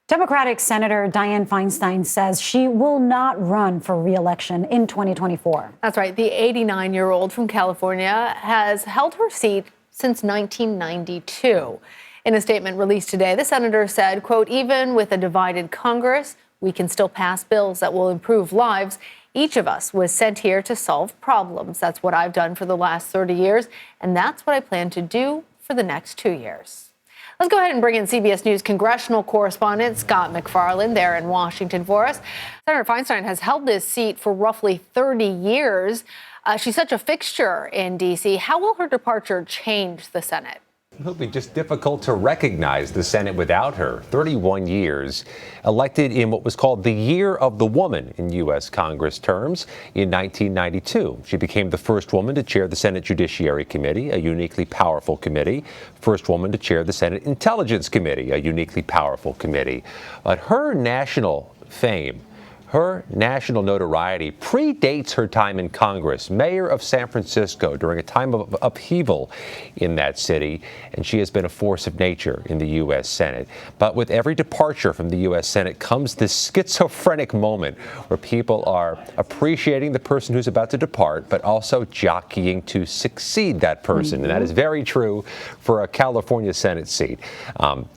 Democratic Senator Dianne Feinstein says she will not run for re-election in 2024. That's right. The 89-year-old from California has held her seat since 1992. In a statement released today, the senator said, quote, even with a divided Congress, we can still pass bills that will improve lives. Each of us was sent here to solve problems. That's what I've done for the last 30 years, and that's what I plan to do for the next 2 years. Let's go ahead and bring in CBS News congressional correspondent Scott MacFarlane there in Washington for us. Senator Feinstein has held this seat for roughly 30 years. She's such a fixture in D.C. How will her departure change the Senate? It'll be just difficult to recognize the Senate without her. 31 years, elected in what was called the Year of the Woman in U.S. Congress terms in 1992. She became the first woman to chair the Senate Judiciary Committee, a uniquely powerful committee. First woman to chair the Senate Intelligence Committee, a uniquely powerful committee. But her national fame, her national notoriety predates her time in Congress, mayor of San Francisco during a time of upheaval in that city, and she has been a force of nature in the U.S. Senate. But with every departure from the U.S. Senate comes this schizophrenic moment where people are appreciating the person who's about to depart, but also jockeying to succeed that person. And that is very true for a California Senate seat.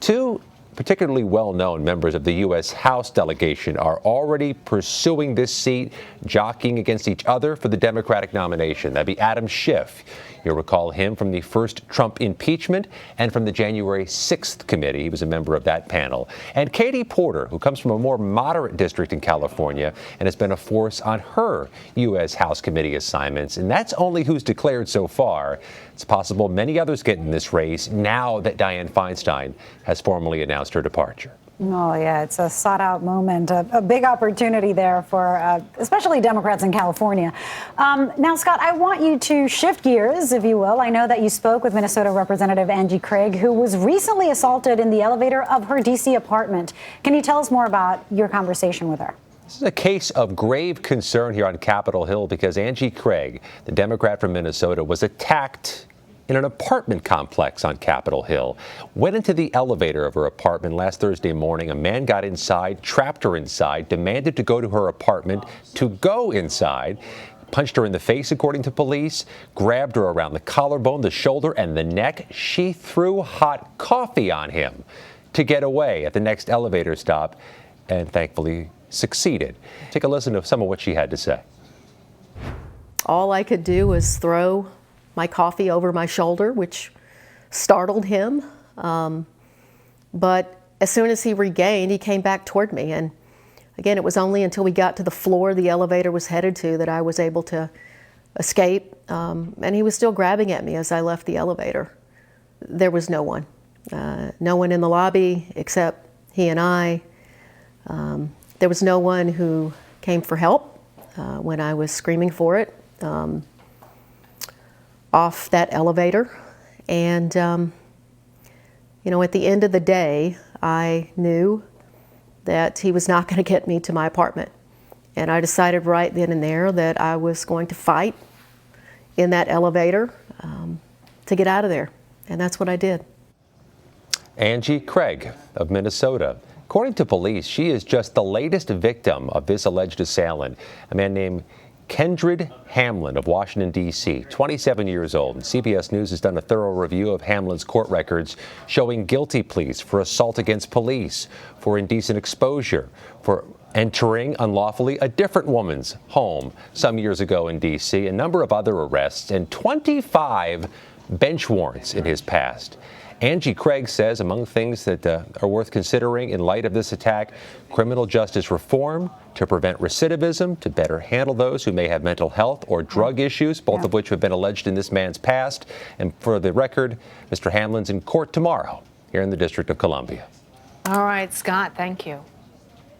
Two particularly well-known members of the U.S. House delegation are already pursuing this seat, jockeying against each other for the Democratic nomination. That'd be Adam Schiff. You'll recall him from the first Trump impeachment and from the January 6th committee. He was a member of that panel. And Katie Porter, who comes from a more moderate district in California and has been a force on her U.S. House committee assignments. And that's only who's declared so far. It's possible many others get in this race now that Dianne Feinstein has formally announced her departure. Oh, yeah, it's a sought-out moment, a big opportunity there for especially Democrats in California. Now, Scott, I want you to shift gears, if you will. I know that you spoke with Minnesota Representative Angie Craig, who was recently assaulted in the elevator of her D.C. apartment. Can you tell us more about your conversation with her? This is a case of grave concern here on Capitol Hill because Angie Craig, the Democrat from Minnesota, was attacked in an apartment complex on Capitol Hill. Went into the elevator of her apartment last Thursday morning. A man got inside, trapped her inside, demanded to go to her apartment to go inside, punched her in the face, according to police, grabbed her around the collarbone, the shoulder, and the neck. She threw hot coffee on him to get away at the next elevator stop and thankfully succeeded. Take a listen to some of what she had to say. All I could do was throw my coffee over my shoulder, which startled him. But as soon as he regained, he came back toward me. And again, it was only until we got to the floor the elevator was headed to that I was able to escape. And he was still grabbing at me as I left the elevator. There was no one. No one in the lobby except he and I. There was no one who came for help when I was screaming for it. Off that elevator. And, you know, at the end of the day, I knew that he was not going to get me to my apartment. And I decided right then and there that I was going to fight in that elevator to get out of there. And that's what I did. Angie Craig of Minnesota. According to police, she is just the latest victim of this alleged assailant, a man named Kendrid Hamlin of Washington, D.C., 27 years old. And CBS News has done a thorough review of Hamlin's court records showing guilty pleas for assault against police, for indecent exposure, for entering unlawfully a different woman's home some years ago in D.C., a number of other arrests, and 25 bench warrants in his past. Angie Craig says among things that are worth considering in light of this attack, criminal justice reform to prevent recidivism, to better handle those who may have mental health or drug issues, both of which have been alleged in this man's past. And for the record, Mr. Hamlin's in court tomorrow here in the District of Columbia. All right, Scott, thank you.